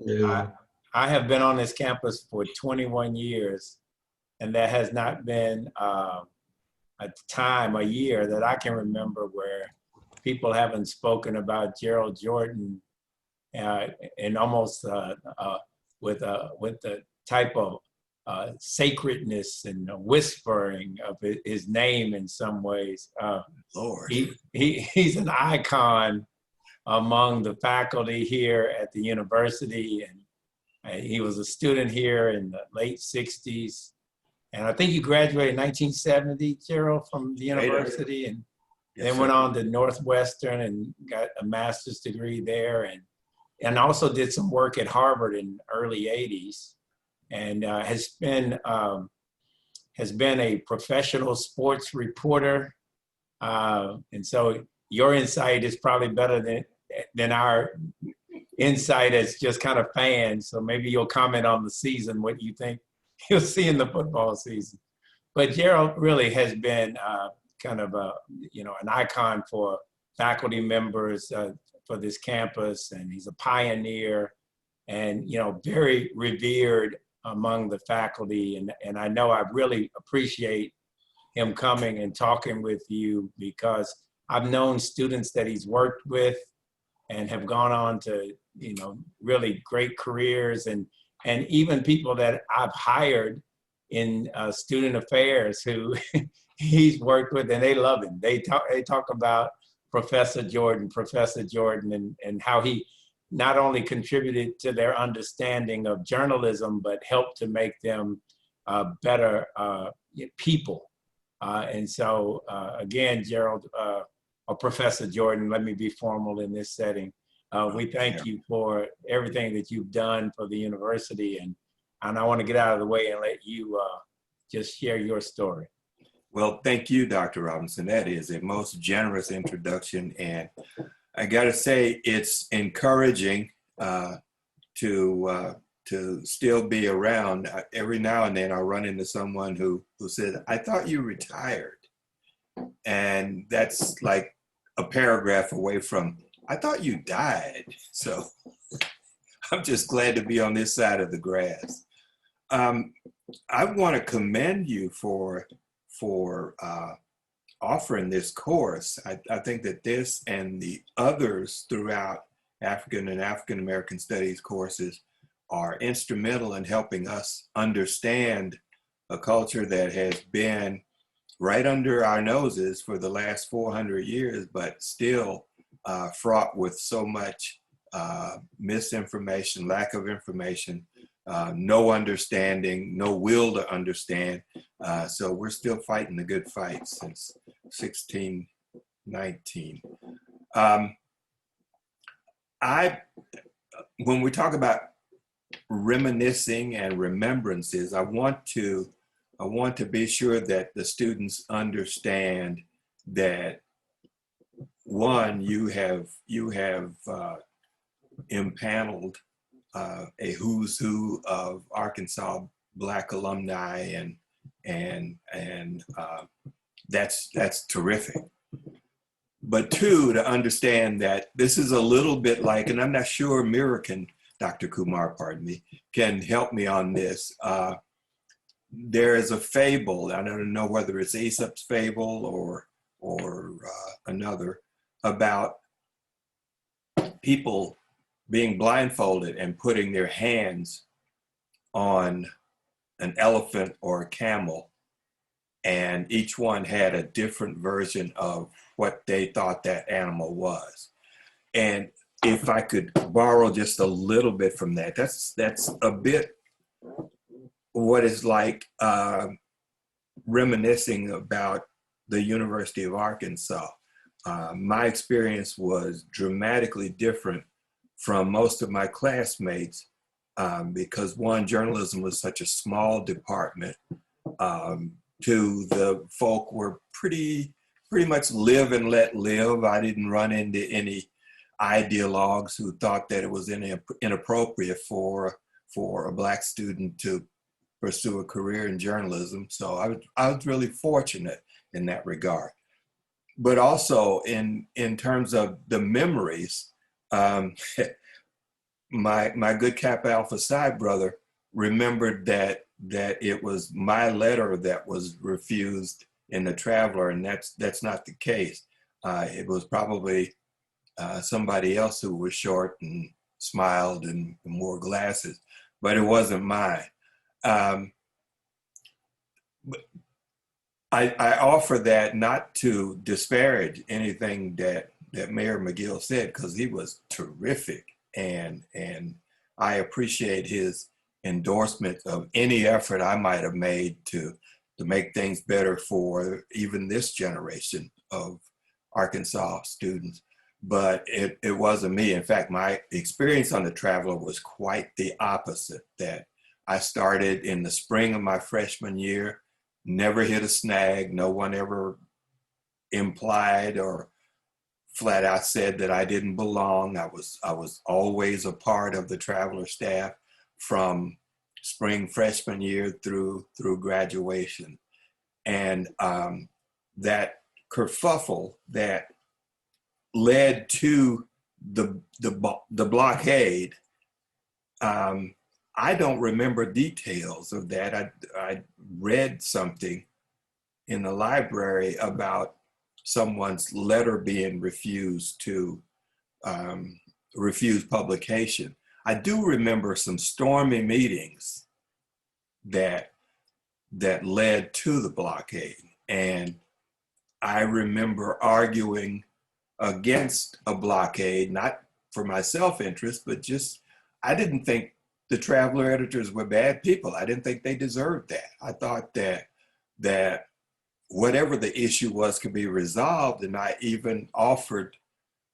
I, I have been on this campus for 21 years, and there has not been a time, a year that I can remember where people haven't spoken about Gerald Jordan and almost with the type of sacredness and whispering of his name in some ways. Lord. He's an icon among the faculty here at the university, and he was a student here in the late 60s. And I think you graduated in 1970, Gerald, from the university, and then went on to Northwestern and got a master's degree there, and also did some work at Harvard in the early 80s, and has been a professional sports reporter. And so your insight is probably better than our insight as just kind of fans. So maybe you'll comment on the season, what you think you'll see in the football season. But Gerald really has been kind of an icon for faculty members for this campus, and he's a pioneer and very revered among the faculty. And I know I really appreciate him coming and talking with you, because I've known students that he's worked with and have gone on to really great careers, and even people that I've hired in student affairs who he's worked with, and they love him. They talk about Professor Jordan, and how he not only contributed to their understanding of journalism, but helped to make them better people. And so again, Gerald, or Professor Jordan, let me be formal in this setting. We thank you for everything that you've done for the university, and I want to get out of the way and let you just share your story. Well, thank you, Dr. Robinson. That is a most generous introduction, and I got to say it's encouraging to still be around. Every now and then I run into someone who says, "I thought you retired," and that's like a paragraph away from, "I thought you died." So I'm just glad to be on this side of the grass. I want to commend you for offering this course. I think that this and the others throughout African and African American Studies courses are instrumental in helping us understand a culture that has been right under our noses for the last 400 years, but still fraught with so much misinformation, lack of information, no understanding, no will to understand. So we're still fighting the good fight since 1619. When we talk about reminiscing and remembrances, I want to be sure that the students understand that, one, you have impaneled a who's who of Arkansas Black alumni, and that's terrific. But two, to understand that this is a little bit like, and I'm not sure Dr. Kumar, pardon me, can help me on this. There is a fable, I don't know whether it's Aesop's fable or another, about people being blindfolded and putting their hands on an elephant or a camel, and each one had a different version of what they thought that animal was. And if I could borrow just a little bit from that, that's a bit what is like reminiscing about the University of Arkansas. My experience was dramatically different from most of my classmates because, one, journalism was such a small department. Two, the folk were pretty much live and let live. I didn't run into any ideologues who thought that it was inappropriate for a Black student to pursue a career in journalism. So I was really fortunate in that regard. But also in terms of the memories, my good Kappa Alpha Psi brother remembered that it was my letter that was refused in the Traveler, and that's not the case. It was probably somebody else who was short and smiled and wore glasses, but it wasn't mine. Um, I offer that not to disparage anything that Mayor McGill said, because he was terrific, and I appreciate his endorsement of any effort I might have made to make things better for even this generation of Arkansas students. But it wasn't me. In fact, my experience on the Traveler was quite the opposite. That I started in the spring of my freshman year, never hit a snag. No one ever implied or flat out said that I didn't belong. I was always a part of the Traveler staff from spring freshman year through graduation. And that kerfuffle that led to the blockade, I don't remember details of that. I read something in the library about someone's letter being refused to refuse publication. I do remember some stormy meetings that led to the blockade, and I remember arguing against a blockade, not for my self-interest, but just I didn't think the Traveler editors were bad people. I didn't think they deserved that. I thought that whatever the issue was could be resolved, and I even offered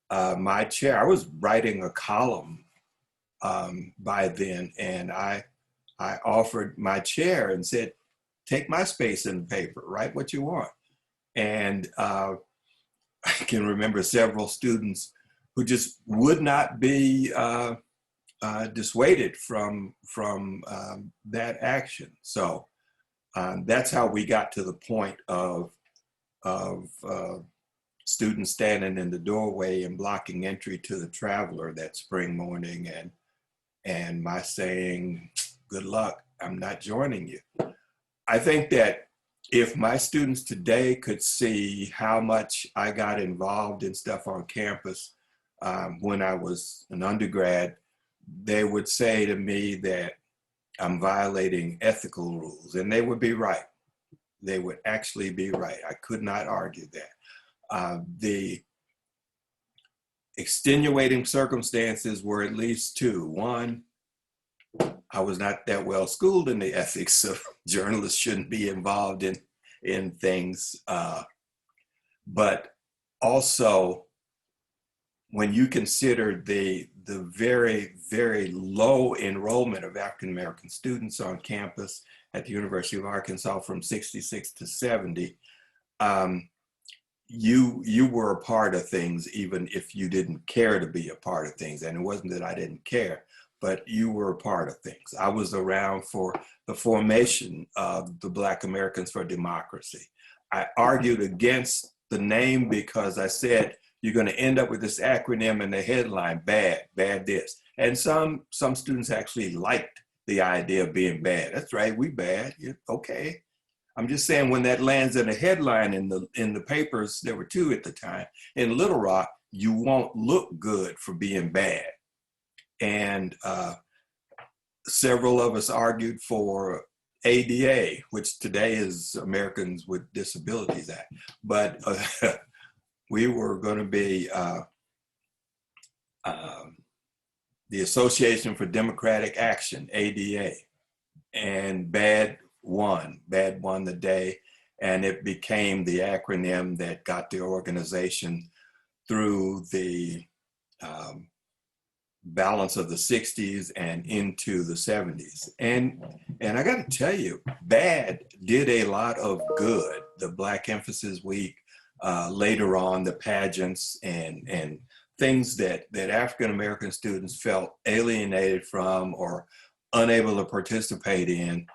my chair. I was writing a column by then, and I offered my chair and said, take my space in the paper, write what you want. And I can remember several students who just would not be dissuaded from that action. So that's how we got to the point of students standing in the doorway and blocking entry to the Traveler that spring morning, and my saying, good luck, I'm not joining you. I think that if my students today could see how much I got involved in stuff on campus when I was an undergrad, they would say to me that I'm violating ethical rules, and they would be right. They would actually be right. I could not argue that. The extenuating circumstances were at least two. One, I was not that well schooled in the ethics of journalists shouldn't be involved in things. But also, when you consider the very, very low enrollment of African American students on campus at the University of Arkansas from 66 to 70, you were a part of things, even if you didn't care to be a part of things. And it wasn't that I didn't care, but you were a part of things. I was around for the formation of the Black Americans for Democracy. I argued against the name because I said, you're going to end up with this acronym in the headline, bad this. And some students actually liked the idea of being bad. That's right, we bad, yeah, okay. I'm just saying, when that lands in a headline in the papers, there were two at the time, in Little Rock, you won't look good for being bad. And several of us argued for ADA, which today is Americans with Disabilities Act. But we were going to be the Association for Democratic Action, ADA, and bad won the day, and it became the acronym that got the organization through the balance of the 60s and into the 70s. And I got to tell you, BAD did a lot of good. The Black Emphasis Week, later on, the pageants and things that African American students felt alienated from or unable to participate in,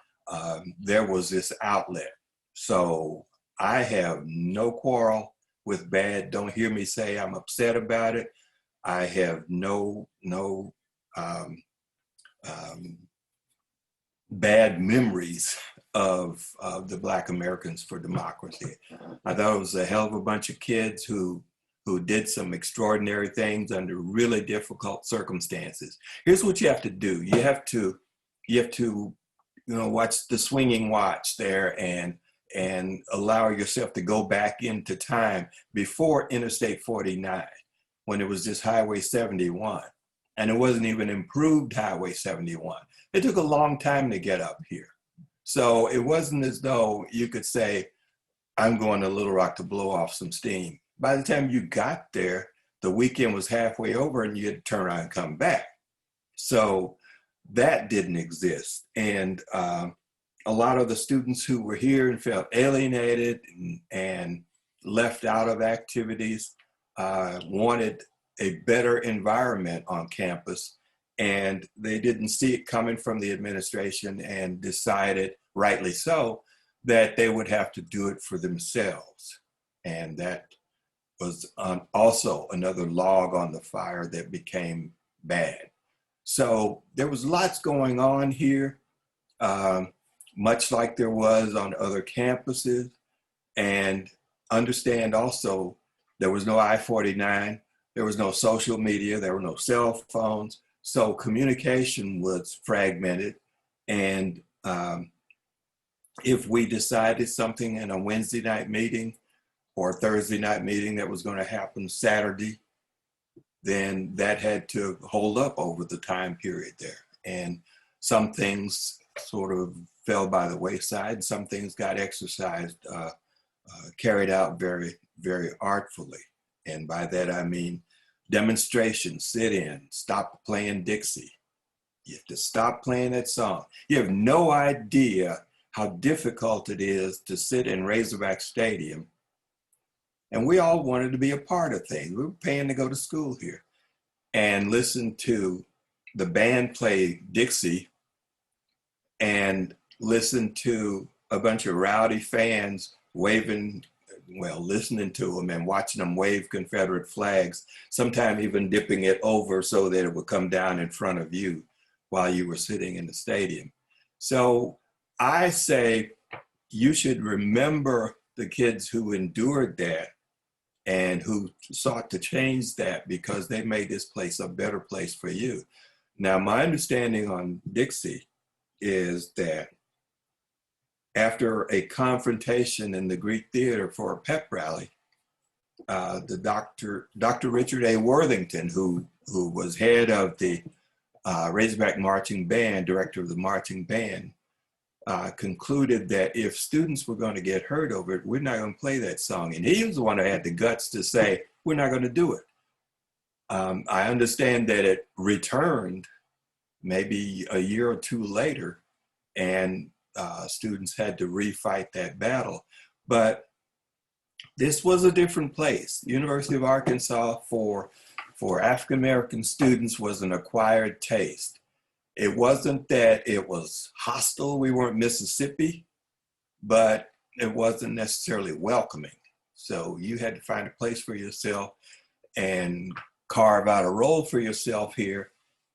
there was this outlet. So I have no quarrel with BAD. Don't hear me say I'm upset about it. I have no um, um, bad memories of the Black Americans for Democracy. I thought it was a hell of a bunch of kids who did some extraordinary things under really difficult circumstances. Here's what you have to do. You have to watch the swinging watch there and allow yourself to go back into time before Interstate 49, when it was just Highway 71. And it wasn't even improved Highway 71. It took a long time to get up here. So it wasn't as though you could say, I'm going to Little Rock to blow off some steam. By the time you got there, the weekend was halfway over and you had to turn around and come back. So that didn't exist. And a lot of the students who were here and felt alienated and left out of activities wanted a better environment on campus, and they didn't see it coming from the administration and decided, rightly so, that they would have to do it for themselves. And that was also another log on the fire that became bad. So there was lots going on here, much like there was on other campuses. And understand also, there was no I-49, there was no social media, there were no cell phones. So communication was fragmented. And if we decided something in a Wednesday night meeting or a Thursday night meeting that was going to happen Saturday, then that had to hold up over the time period there. And some things sort of fell by the wayside. Some things got exercised, carried out very, very artfully. And by that, I mean demonstrations, sit-in, stop playing Dixie. You have to stop playing that song. You have no idea how difficult it is to sit in Razorback Stadium. And we all wanted to be a part of things. We were paying to go to school here and listen to the band play Dixie and listen to a bunch of rowdy fans waving, well, listening to them and watching them wave Confederate flags, sometimes even dipping it over so that it would come down in front of you while you were sitting in the stadium. So I say you should remember the kids who endured that and who sought to change that because they made this place a better place for you. Now, my understanding on Dixie is that after a confrontation in the Greek Theater for a pep rally, the Dr. Richard A. Worthington, who was head of the Razorback Marching Band, director of the marching band, concluded that if students were going to get hurt over it, we're not going to play that song. And he was the one who had the guts to say, we're not going to do it. I understand that it returned maybe a year or two later, and students had to refight that battle. But this was a different place. The University of Arkansas for African-American students was an acquired taste. It wasn't that it was hostile. We weren't Mississippi, but it wasn't necessarily welcoming. So you had to find a place for yourself and carve out a role for yourself here.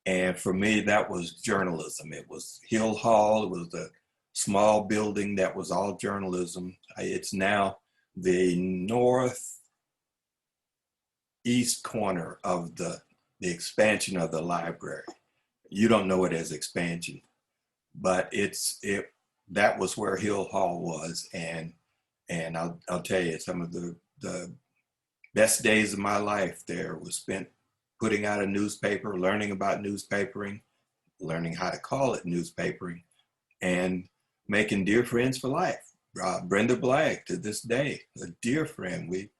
And for me, that was journalism. It was Hill Hall. It was a small building that was all journalism. It's now the northeast corner of the expansion of the library. You don't know it as expansion, but that was where Hill Hall was. And I'll tell you, some of the best days of my life there was spent putting out a newspaper, learning about newspapering, learning how to call it newspapering, and making dear friends for life. Brenda Blagg, to this day, a dear friend. We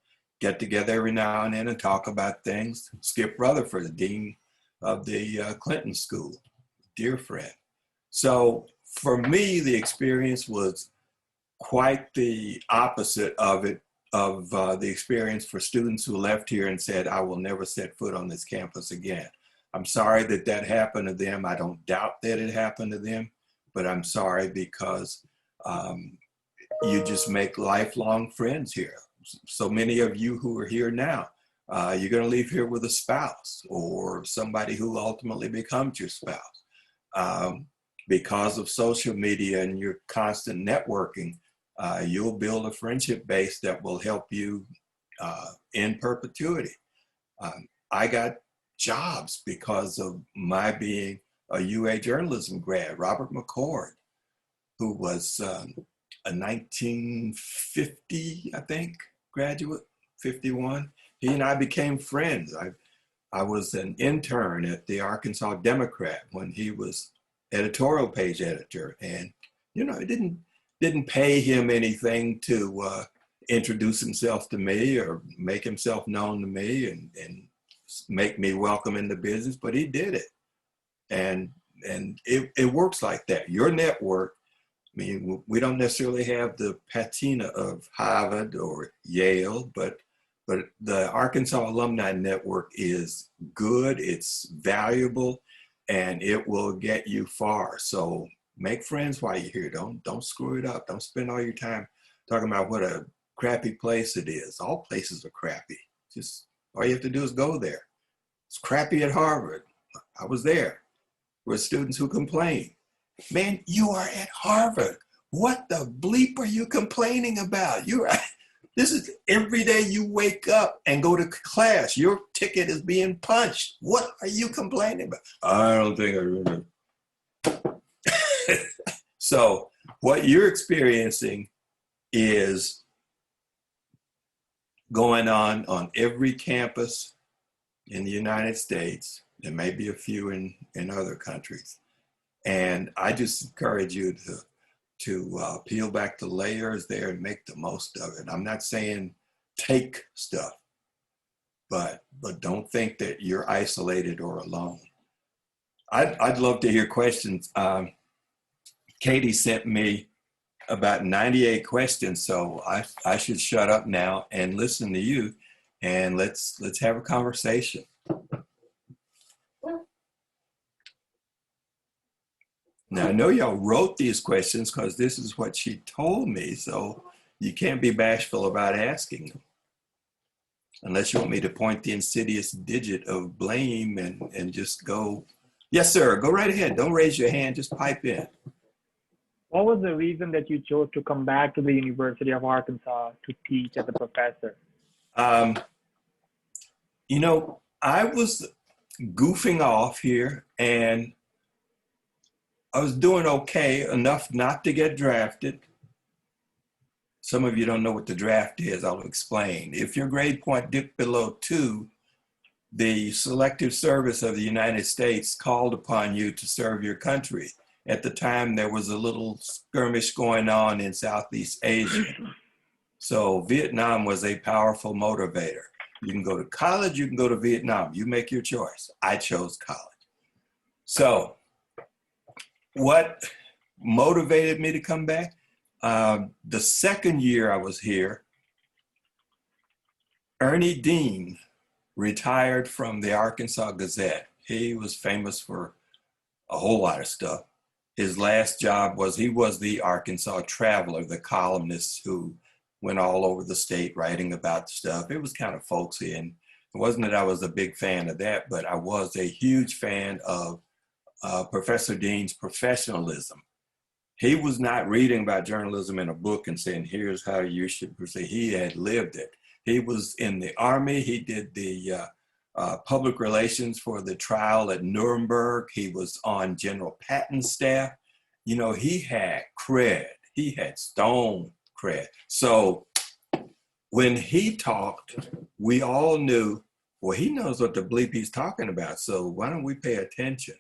get together every now and then and talk about things. Skip Rutherford, the dean of the Clinton School, dear friend. So for me, the experience was quite the opposite of the experience for students who left here and said, I will never set foot on this campus again. I'm sorry that happened to them. I don't doubt that it happened to them, but I'm sorry because you just make lifelong friends here. So many of you who are here now You're going to leave here with a spouse or somebody who ultimately becomes your spouse. Because of social media and your constant networking, you'll build a friendship base that will help you in perpetuity. I got jobs because of my being a UA journalism grad. Robert McCord, who was a 1950, I think, graduate, 51. He and I became friends. I was an intern at the Arkansas Democrat when he was editorial page editor, and it didn't pay him anything to introduce himself to me or make himself known to me and make me welcome in the business, but he did it, and it works like that. Your network. I mean, we don't necessarily have the patina of Harvard or Yale, but the Arkansas Alumni Network is good, it's valuable, and it will get you far. So make friends while you're here. Don't screw it up. Don't spend all your time talking about what a crappy place it is. All places are crappy. Just all you have to do is go there. It's crappy at Harvard. I was there with students who complain. Man, you are at Harvard. What the bleep are you complaining about? This is every day you wake up and go to class. Your ticket is being punched. What are you complaining about? I don't think I remember. So what you're experiencing is going on every campus in the United States. There may be a few in other countries. And I just encourage you to peel back the layers there and make the most of it. I'm not saying take stuff, but don't think that you're isolated or alone. I'd love to hear questions. Katie sent me about 98 questions, so I should shut up now and listen to you, and let's have a conversation. Now, I know y'all wrote these questions because this is what she told me, so you can't be bashful about asking them. Unless you want me to point the insidious digit of blame and just go, yes, sir, go right ahead. Don't raise your hand, just pipe in. What was the reason that you chose to come back to the University of Arkansas to teach as a professor? I was goofing off here and I was doing okay enough not to get drafted. Some of you don't know what the draft is. I'll explain. If your grade point dipped below 2, the Selective Service of the United States called upon you to serve your country. At the time, there was a little skirmish going on in Southeast Asia. So Vietnam was a powerful motivator. You can go to college, you can go to Vietnam. You make your choice. I chose college. So what motivated me to come back? The second year I was here, Ernie Dean retired from the Arkansas Gazette. He was famous for a whole lot of stuff. His last job was, he was the Arkansas Traveler, the columnist who went all over the state writing about stuff. It was kind of folksy, and it wasn't that I was a big fan of that, but I was a huge fan of Professor Dean's professionalism. He was not reading about journalism in a book and saying, here's how you should proceed. He had lived it. He was in the Army. He did the public relations for the trial at Nuremberg. He was on General Patton's staff. He had cred. He had stone cred. So when he talked, we all knew, well, he knows what the bleep he's talking about. So why don't we pay attention?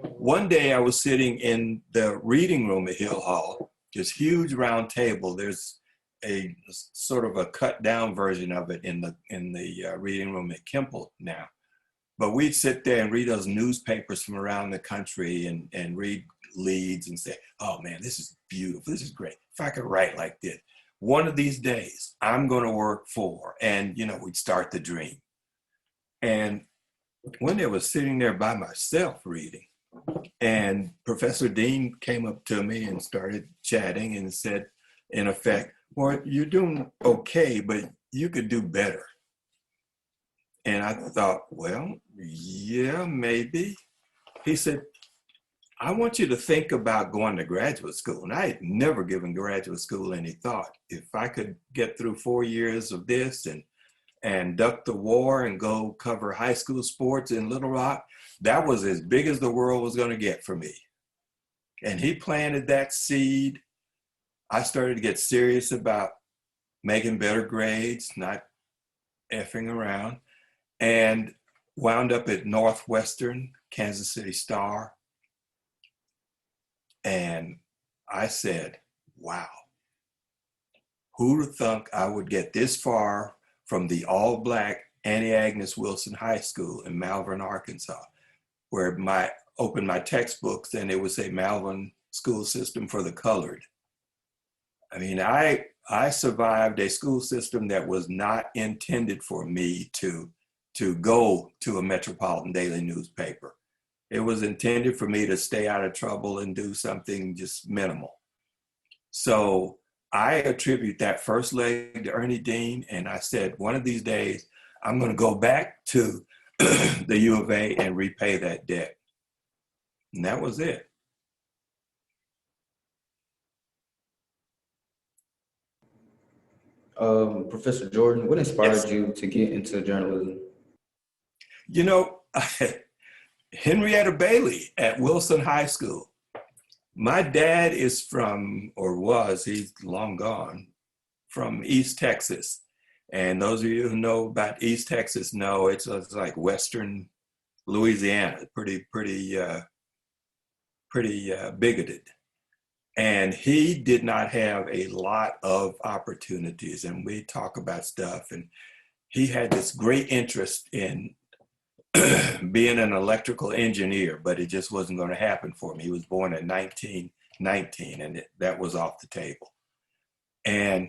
One day I was sitting in the reading room at Hill Hall, this huge round table. There's a sort of a cut down version of it in the reading room at Kemple now. But we'd sit there and read those newspapers from around the country and read leads and say, oh man, this is beautiful. This is great. If I could write like this, one of these days I'm going to work for, and we'd start the dream. And one day I was sitting there by myself reading, and Professor Dean came up to me and started chatting and said, in effect, well, you're doing okay, but you could do better. And I thought, well, yeah, maybe. He said, I want you to think about going to graduate school. And I had never given graduate school any thought. If I could get through 4 years of this and duck the war and go cover high school sports in Little Rock, that was as big as the world was going to get for me. And he planted that seed. I started to get serious about making better grades, not effing around, and wound up at Northwestern, Kansas City Star. And I said, wow, who'd have thunk I would get this far from the all-black Annie Agnes Wilson High School in Malvern, Arkansas, where opened my textbooks and it would say Malvern School System for the Colored. I mean, I survived a school system that was not intended for me to go to a metropolitan daily newspaper. It was intended for me to stay out of trouble and do something just minimal. So I attribute that first leg to Ernie Dean, and I said, one of these days, I'm going to go back to the U of A and repay that debt. And that was it. Professor Jordan, what inspired Yes. you to get into journalism? You know, Henrietta Bailey at Wilson High School. My dad is from, or was, he's long gone, from East Texas. And those of you who know about East Texas know it's like Western Louisiana, pretty bigoted. And he did not have a lot of opportunities. And we talk about stuff. And he had this great interest in being an electrical engineer, but it just wasn't going to happen for me. He was born in 1919, and that was off the table. And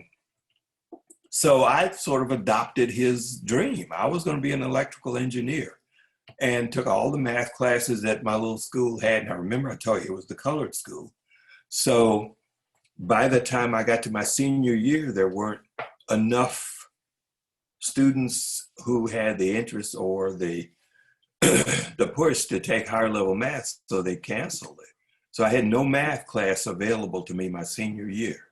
so I sort of adopted his dream. I was going to be an electrical engineer and took all the math classes that my little school had. And I remember I told you it was the colored school. So by the time I got to my senior year, there weren't enough students who had the interest or the push to take higher level math, so they canceled it. So I had no math class available to me my senior year.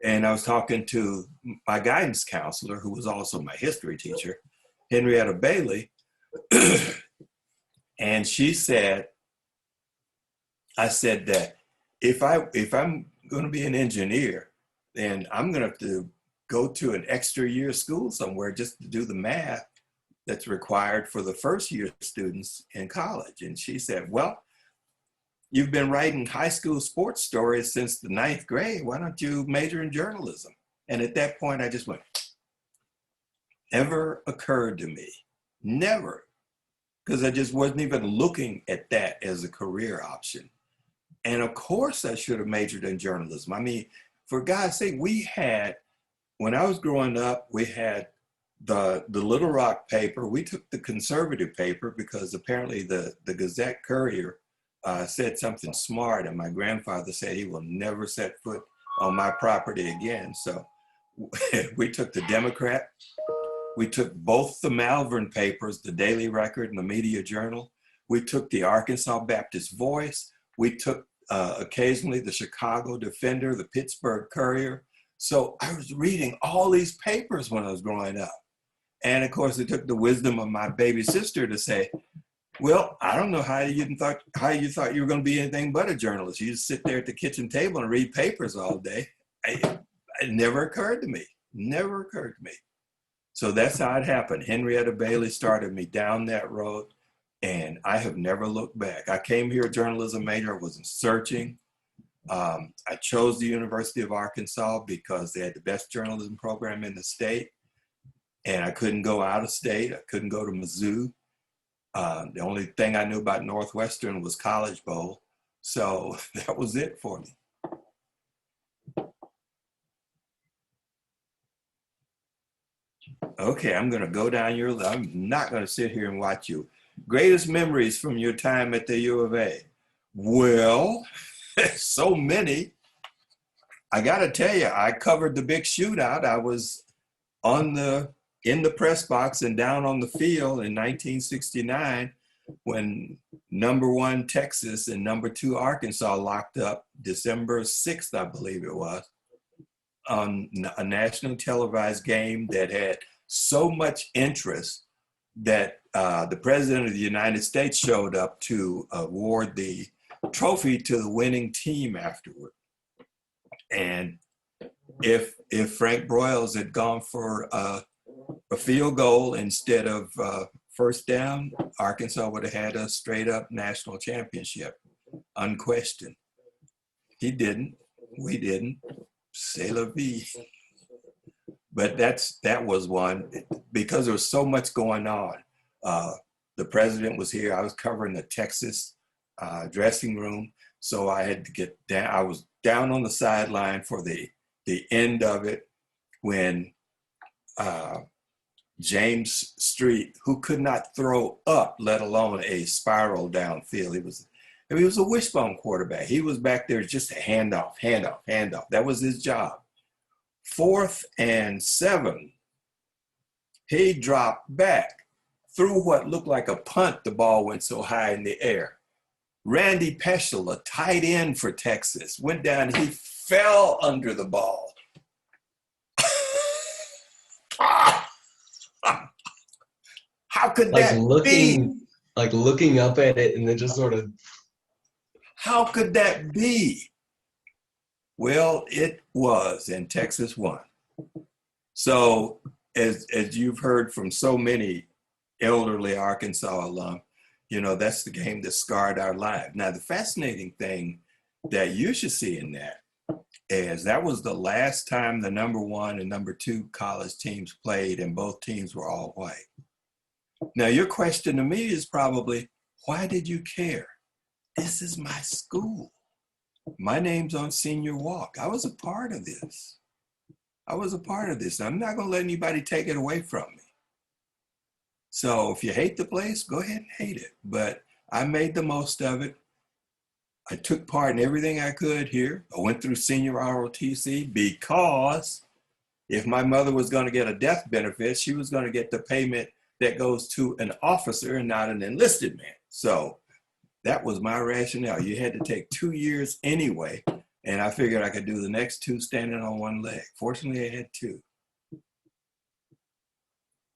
And I was talking to my guidance counselor, who was also my history teacher, Henrietta Bailey, and she said, I said that if I'm going to be an engineer, then I'm going to have to go to an extra year school somewhere just to do the math that's required for the first year students in college. And she said, well, you've been writing high school sports stories since the 9th grade. Why don't you major in journalism? And at that point, I just went, never occurred to me, never, because I just wasn't even looking at that as a career option. And of course I should have majored in journalism. I mean, for God's sake, when I was growing up, we had the Little Rock paper. We took the conservative paper because apparently the Gazette Courier said something smart, and my grandfather said he will never set foot on my property again. So we took the Democrat. We took both the Malvern papers, the Daily Record and the Media Journal. We took the Arkansas Baptist Voice. We took occasionally the Chicago Defender, the Pittsburgh Courier. So I was reading all these papers when I was growing up. And of course, it took the wisdom of my baby sister to say, well, I don't know how you thought you were going to be anything but a journalist. You just sit there at the kitchen table and read papers all day. It never occurred to me, never occurred to me. So that's how it happened. Henrietta Bailey started me down that road, and I have never looked back. I came here a journalism major. I wasn't searching. I chose the University of Arkansas because they had the best journalism program in the state. And I couldn't go out of state. I couldn't go to Mizzou. The only thing I knew about Northwestern was College Bowl. So that was it for me. Okay, I'm gonna go down your list. I'm not gonna sit here and watch you. Greatest memories from your time at the U of A. Well, so many. I gotta tell you, I covered the big shootout. I was on the in the press box and down on the field in 1969 when #1 Texas and #2 Arkansas locked up December 6th, I believe it was, on a national televised game that had so much interest that the President of the United States showed up to award the trophy to the winning team afterward. And if Frank Broyles had gone for a field goal instead of first down, Arkansas would have had a straight up national championship, unquestioned. He didn't, we didn't, c'est la vie. But that was one, because there was so much going on. The president was here, I was covering the Texas dressing room, so I had to get down, I was down on the sideline for the end of it when James Street, who could not throw up, let alone a spiral downfield. He was a wishbone quarterback. He was back there just a handoff. That was his job. 4th and 7, he dropped back. Threw what looked like a punt, the ball went so high in the air. Randy Peschel, a tight end for Texas, went down, he fell under the ball. How could that be? Like looking up at it and then just sort of. How could that be? Well, it was, and Texas won. So as you've heard from so many elderly Arkansas alum, you know, that's the game that scarred our life. Now, the fascinating thing that you should see in that is that was the last time the #1 and #2 college teams played, and both teams were all white. Now, your question to me is probably, why did you care? This is my school. My name's on Senior Walk. I was a part of this. I'm not going to let anybody take it away from me. So if you hate the place, go ahead and hate it. But I made the most of it. I took part in everything I could here. I went through senior ROTC because if my mother was going to get a death benefit, she was going to get the payment that goes to an officer and not an enlisted man. So that was my rationale. You had to take 2 years anyway, and I figured I could do the next 2 standing on one leg. Fortunately, I had 2.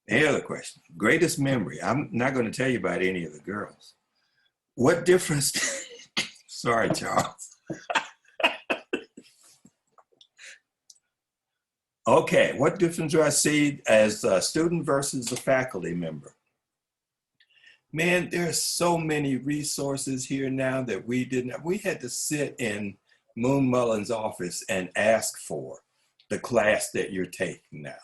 Any other question? Greatest memory. I'm not going to tell you about any of the girls. What difference? Sorry, Charles. Okay, what difference do I see as a student versus a faculty member? Man, there's so many resources here now that we didn't. We had to sit in Moon Mullen's office and ask for the class that you're taking now.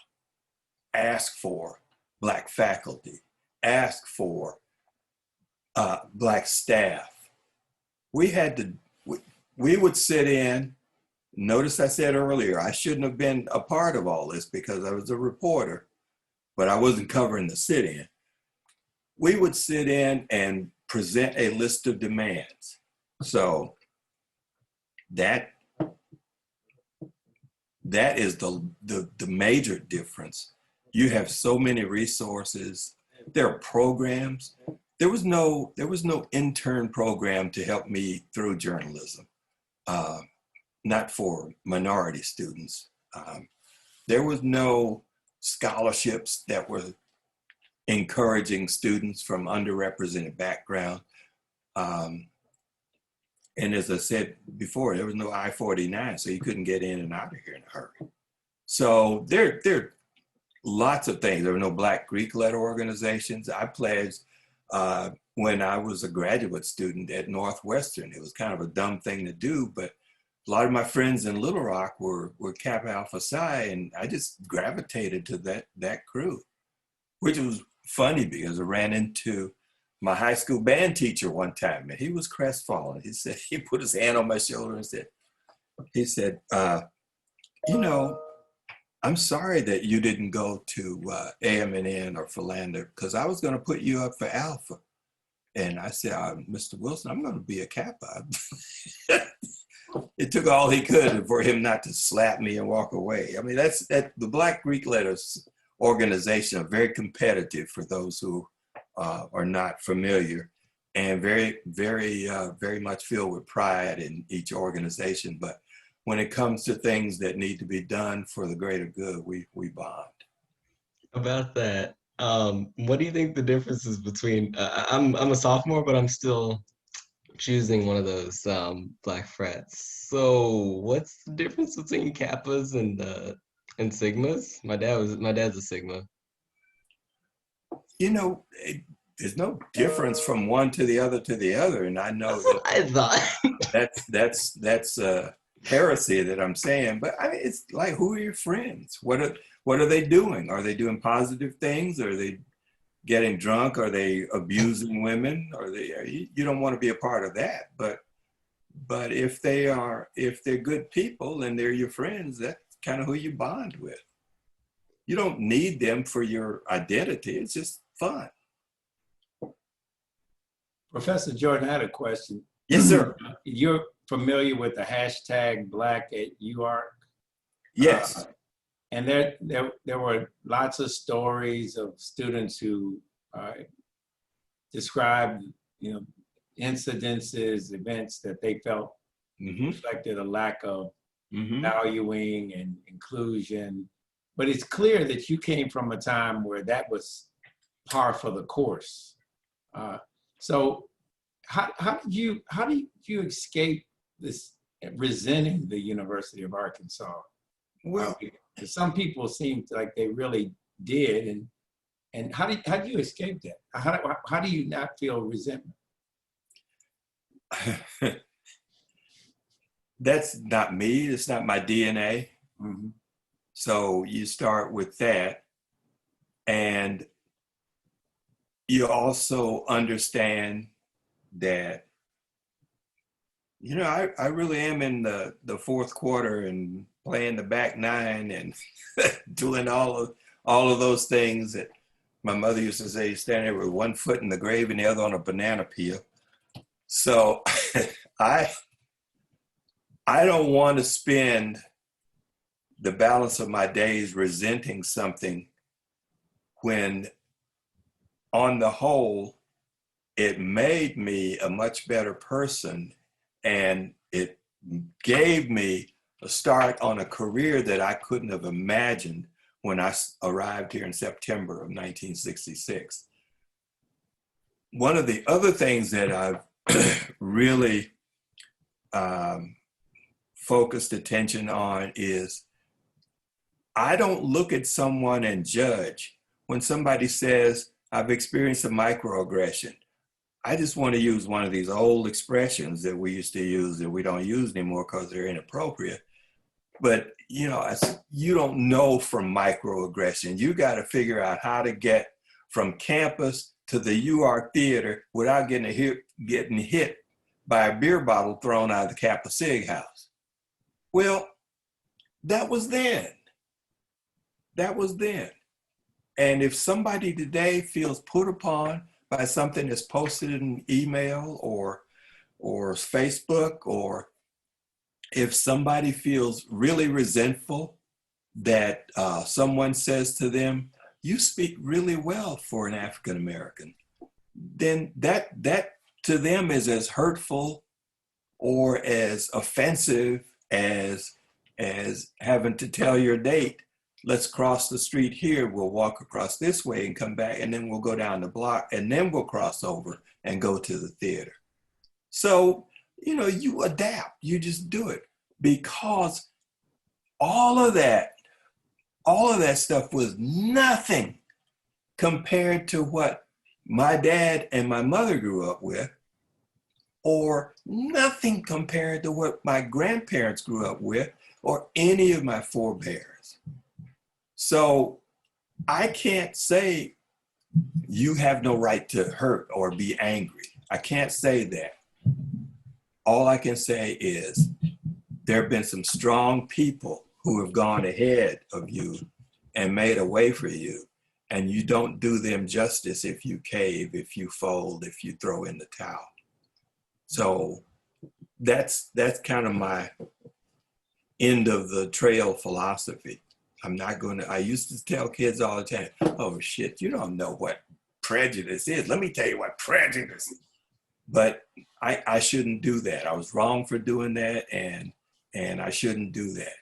Ask for Black faculty. Ask for Black staff. We had to, we would sit in. Notice I said earlier, I shouldn't have been a part of all this because I was a reporter, but I wasn't covering the sit-in. We would sit in and present a list of demands. So that is the major difference. You have so many resources. There are programs. There was no intern program to help me through journalism. Not for minority students. There was no scholarships that were encouraging students from underrepresented background. And as I said before, there was no I-49, so you couldn't get in and out of here in a hurry. So there are lots of things. There were no Black Greek letter organizations. I pledged when I was a graduate student at Northwestern. It was kind of a dumb thing to do, but a lot of my friends in Little Rock were Kappa Alpha Psi, and I just gravitated to that crew, which was funny because I ran into my high school band teacher one time, and he was crestfallen. He said, he put his hand on my shoulder and said, you know, I'm sorry that you didn't go to AM&N or Philander because I was going to put you up for Alpha. And I said, Mr. Wilson, I'm going to be a Kappa. It took all he could for him not to slap me and walk away. I mean, the Black Greek letters organization, very competitive for those who are not familiar, and very much filled with pride in each organization. But when it comes to things that need to be done for the greater good, we bond. About that, what do you think the difference is between? I'm a sophomore, but I'm still choosing one of those black frats. So what's the difference between Kappas and Sigmas? My dad's a Sigma. You know, there's no difference from one to the other, and I know That's what I thought. that's heresy that I'm saying. But I mean, it's like, who are your friends? What are they doing? Are they doing positive things? Are they getting drunk? Are they abusing women? You don't want to be a part of that. But if they're good people and they're your friends, that's kind of who you bond with. You don't need them for your identity. It's just fun. Professor Jordan, I had a question. Yes, sir. You're familiar with the hashtag Black at UARC? Yes. And there were lots of stories of students who described, incidences, events that they felt reflected a lack of valuing and inclusion. But it's clear that you came from a time where that was par for the course. So how did you escape this resenting the University of Arkansas? Well, Some people seem like they really did, and how do you escape that? How do you not feel resentment? that's not me. It's not my DNA. Mm-hmm. So you start with that, and you also understand that, I really am in the fourth quarter and playing the back nine and doing all of those things that my mother used to say, stand there with one foot in the grave and the other on a banana peel. So I don't want to spend the balance of my days resenting something when, on the whole, it made me a much better person, and it gave me a start on a career that I couldn't have imagined when I arrived here in September of 1966. One of the other things that I've really focused attention on is, I don't look at someone and judge. When somebody says, I've experienced a microaggression, I just want to use one of these old expressions that we used to use that we don't use anymore because they're inappropriate. But, you don't know from microaggression. You got to figure out how to get from campus to the UARC theater without getting hit by a beer bottle thrown out of the Kappa Sig house. Well, that was then. And if somebody today feels put upon by something that's posted in email or Facebook, or if somebody feels really resentful that someone says to them, you speak really well for an African American, then that to them is as hurtful or as offensive as having to tell your date, let's cross the street here, we'll walk across this way and come back, and then we'll go down the block, and then we'll cross over and go to the theater. So, you adapt, you just do it, because all of that stuff was nothing compared to what my dad and my mother grew up with, or nothing compared to what my grandparents grew up with, or any of my forebears. So I can't say you have no right to hurt or be angry. I can't say that. All I can say is there have been some strong people who have gone ahead of you and made a way for you, and you don't do them justice if you cave, if you fold, if you throw in the towel. So that's kind of my end of the trail philosophy. I'm not going to, I used to tell kids all the time, oh shit, you don't know what prejudice is. Let me tell you what prejudice is. But I shouldn't do that. I was wrong for doing that, and I shouldn't do that.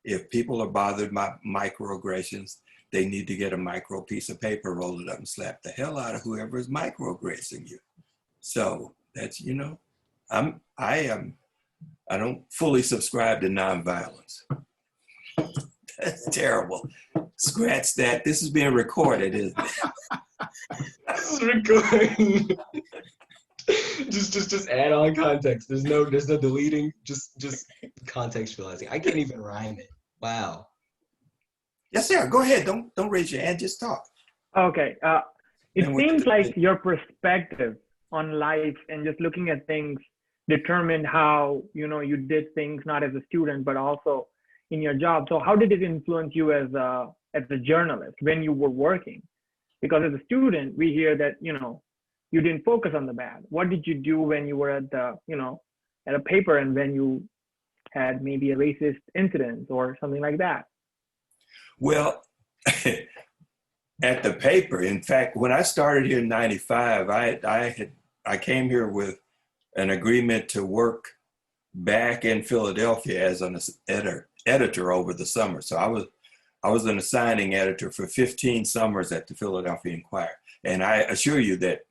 If people are bothered by microaggressions, they need to get a micro piece of paper, roll it up, and slap the hell out of whoever is microaggressing you. So that's, you know, I don't fully subscribe to nonviolence. That's terrible. Scratch that. This is being recorded, isn't it? This is recording. just add on context. There's no deleting. Just contextualizing. I can't even rhyme it. Wow. Yes, sir. Go ahead. Don't raise your hand. Just talk. Okay. It And we seems can- like your perspective on life and just looking at things determined how, you know, you did things not as a student, but also in your job. So how did it influence you as a journalist when you were working? Because as a student, we hear that, you know, you didn't focus on the bad. What did you do when you were at the, you know, at a paper and when you had maybe a racist incident or something like that? Well, at the paper, in fact, when I started here in '95, I came here with an agreement to work back in Philadelphia as an editor over the summer. So I was an assigning editor for 15 summers at the Philadelphia Inquirer. And I assure you that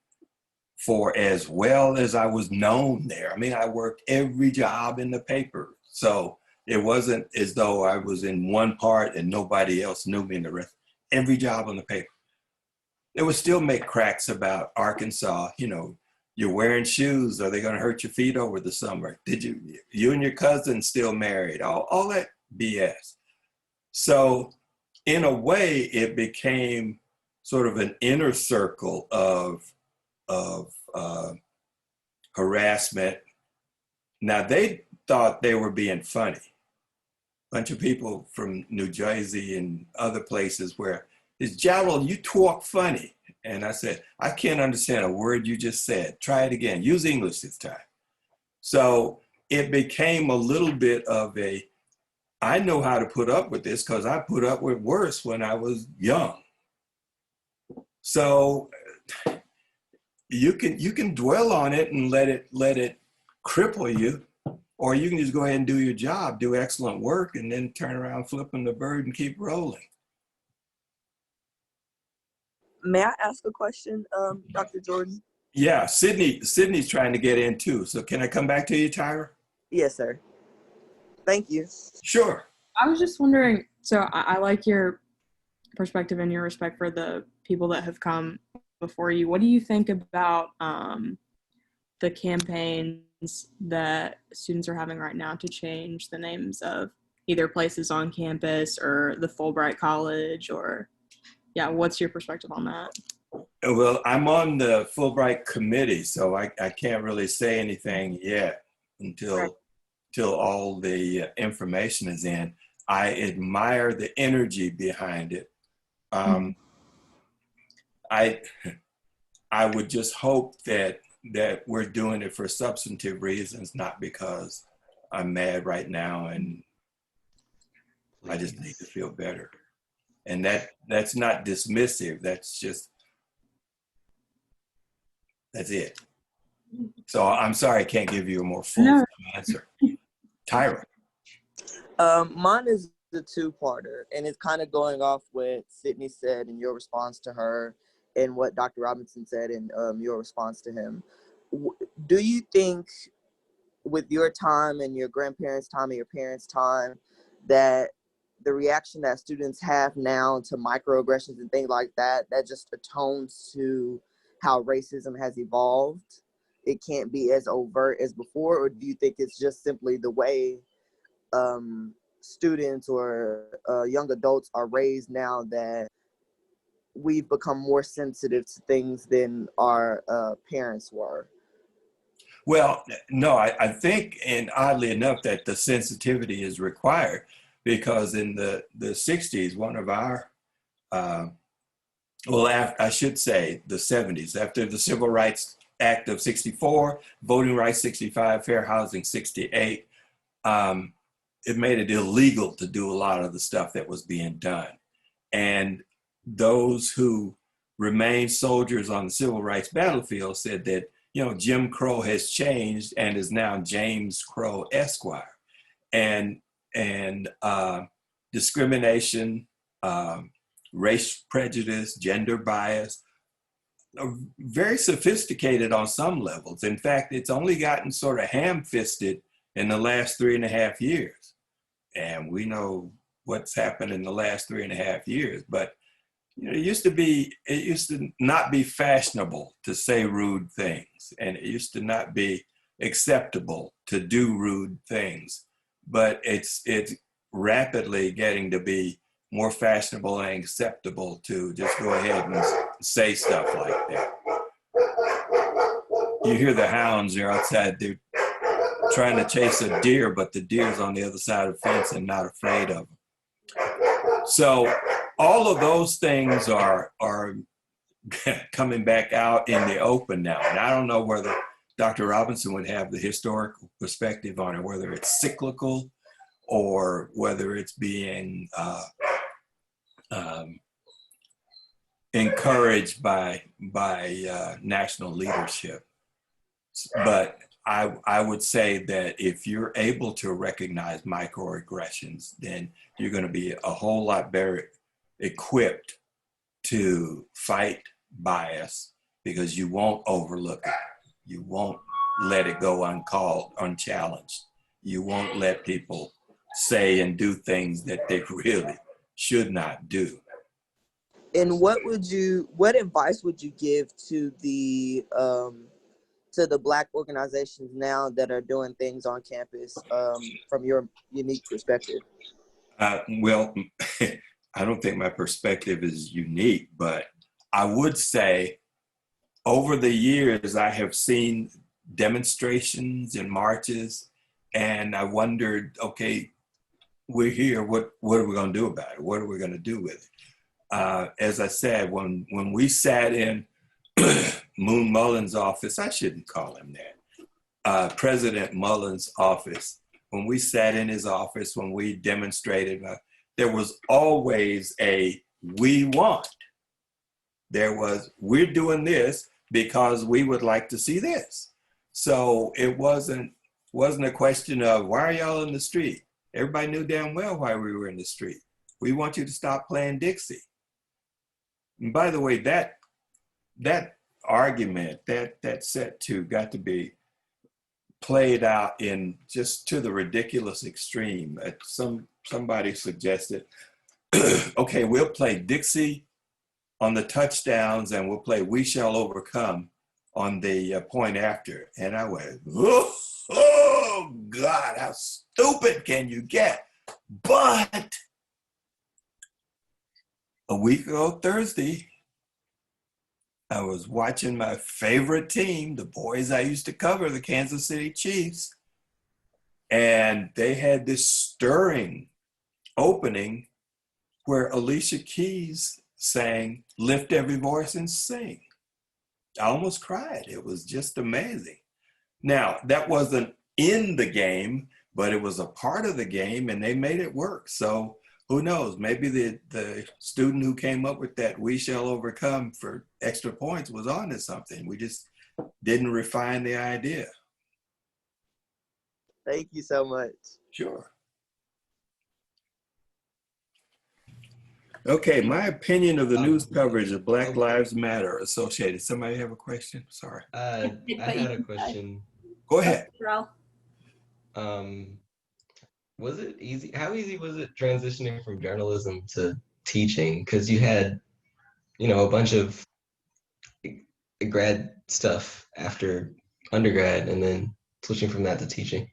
for as well as I was known there, I mean, I worked every job in the paper. So it wasn't as though I was in one part and nobody else knew me in the rest. Every job on the paper. They would still make cracks about Arkansas. You know, you're wearing shoes. Are they going to hurt your feet over the summer? Did you and your cousin still married? All that BS. So in a way, it became sort of an inner circle of harassment. Now, they thought they were being funny. Bunch of people from New Jersey and other places where it's Gerald, you talk funny. And I said, I can't understand a word you just said. Try it again. Use English this time. So it became a little bit of I know how to put up with this because I put up with worse when I was young. So you can dwell on it and let it cripple you, or you can just go ahead and do your job, do excellent work, and then turn around, flipping the bird and keep rolling. May I ask a question, Dr. Jordan? Yeah, Sydney's trying to get in too. So can I come back to you, Tyra? Yes, sir. Thank you. Sure. I was just wondering, so I like your perspective and your respect for the people that have come before you. What do you think about the campaigns that students are having right now to change the names of either places on campus or the Fulbright College, or, yeah, what's your perspective on that? Well, I'm on the Fulbright committee, so I can't really say anything yet until all the information is in. I admire the energy behind it. I would just hope that we're doing it for substantive reasons, not because I'm mad right now and I just need to feel better. And that's not dismissive. That's it. So I'm sorry I can't give you a more full answer. Tyra. Mine is the two-parter, and it's kind of going off what Sydney said in your response to her and what Dr. Robinson said in your response to him. Do you think with your time and your grandparents' time and your parents' time that the reaction that students have now to microaggressions and things like that just atones to how racism has evolved? It can't be as overt as before, or do you think it's just simply the way students or young adults are raised now that we've become more sensitive to things than our parents were? Well, no, I think, and oddly enough, that the sensitivity is required because in the 60s, one of our, I should say the 70s, after the Civil Rights Act of 64, Voting Rights 65, Fair Housing 68, it made it illegal to do a lot of the stuff that was being done. And those who remained soldiers on the civil rights battlefield said that, you know, Jim Crow has changed and is now James Crow Esquire. And discrimination, race prejudice, gender bias, are very sophisticated on some levels. In fact, it's only gotten sort of ham-fisted in the last 3.5 years. And we know what's happened in the last 3.5 years. But you know, it used to not be fashionable to say rude things, and it used to not be acceptable to do rude things. But it's rapidly getting to be more fashionable and acceptable to just go ahead and say stuff like that. You hear the hounds, they're outside, they're trying to chase a deer, but the deer's on the other side of the fence and not afraid of them. So all of those things are coming back out in the open now. And I don't know whether Dr. Robinson would have the historical perspective on it, whether it's cyclical or whether it's being encouraged by national leadership. But I would say that if you're able to recognize microaggressions, then you're going to be a whole lot better equipped to fight bias, because you won't overlook it. You won't let it go uncalled, unchallenged. You won't let people say and do things that they really should not do. And what advice would you give to the Black organizations now that are doing things on campus from your unique perspective? Well, I don't think my perspective is unique, but I would say over the years, I have seen demonstrations and marches, and I wondered, okay, we're here, what are we going to do about it? What are we going to do with it? As I said, when we sat in Moon Mullins' office, I shouldn't call him that, President Mullins' office, when we sat in his office, when we demonstrated, there was always a we want. There was, we're doing this because we would like to see this. So it wasn't a question of, why are y'all in the street? Everybody knew damn well why we were in the street. We want you to stop playing Dixie. And by the way, that argument, that set two got to be played out in just to the ridiculous extreme. Somebody suggested, okay, we'll play Dixie on the touchdowns and we'll play We Shall Overcome on the point after. And I went, oh God, how stupid can you get? But a week ago Thursday, I was watching my favorite team, the boys I used to cover, the Kansas City Chiefs, and they had this stirring opening where Alicia Keys sang Lift Every Voice and Sing. I almost cried. It was just amazing. Now, that wasn't in the game, but it was a part of the game and they made it work. So who knows, maybe the student who came up with that We Shall Overcome for extra points was onto something. We just didn't refine the idea. Thank you so much. Sure. Okay, my opinion of the news coverage of Black Lives Matter Associated. Somebody have a question? Sorry. I had a question. Go ahead. Was it easy? How easy was it transitioning from journalism to teaching? Because you had, a bunch of grad stuff after undergrad and then switching from that to teaching.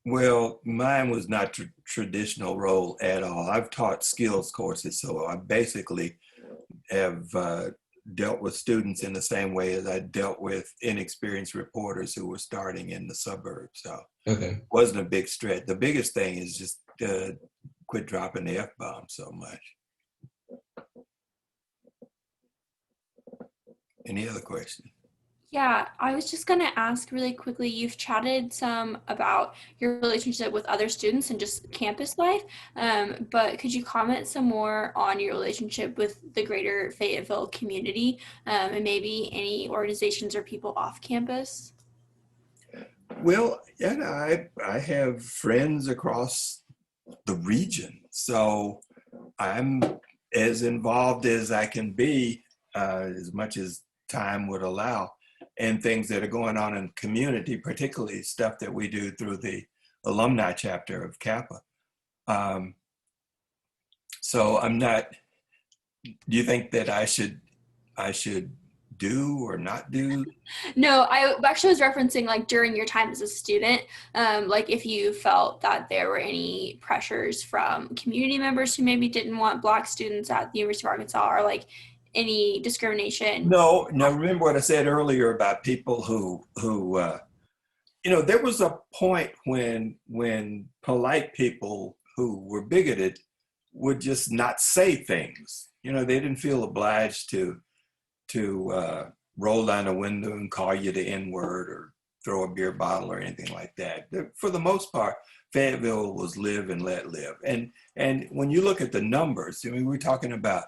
Well, mine was not traditional role at all. I've taught skills courses, so I basically have dealt with students in the same way as I dealt with inexperienced reporters who were starting in the suburbs. So it wasn't a big stretch. The biggest thing is just quit dropping the F-bomb so much. Any other questions? Yeah, I was just gonna ask really quickly, you've chatted some about your relationship with other students and just campus life, but could you comment some more on your relationship with the greater Fayetteville community, and maybe any organizations or people off campus? Well, yeah, I have friends across the region, so I'm as involved as I can be, as much as time would allow, and things that are going on in the community, particularly stuff that we do through the alumni chapter of Kappa. So I'm not. Do you think that I should do or not do? No, I actually was referencing like during your time as a student, like if you felt that there were any pressures from community members who maybe didn't want Black students at the University of Arkansas, or like any discrimination. No. Now remember what I said earlier about people who there was a point when polite people who were bigoted would just not say things. They didn't feel obliged to roll down a window and call you the N-word or throw a beer bottle or anything like that. For the most part, Fayetteville was live and let live. And when you look at the numbers, I mean, we're talking about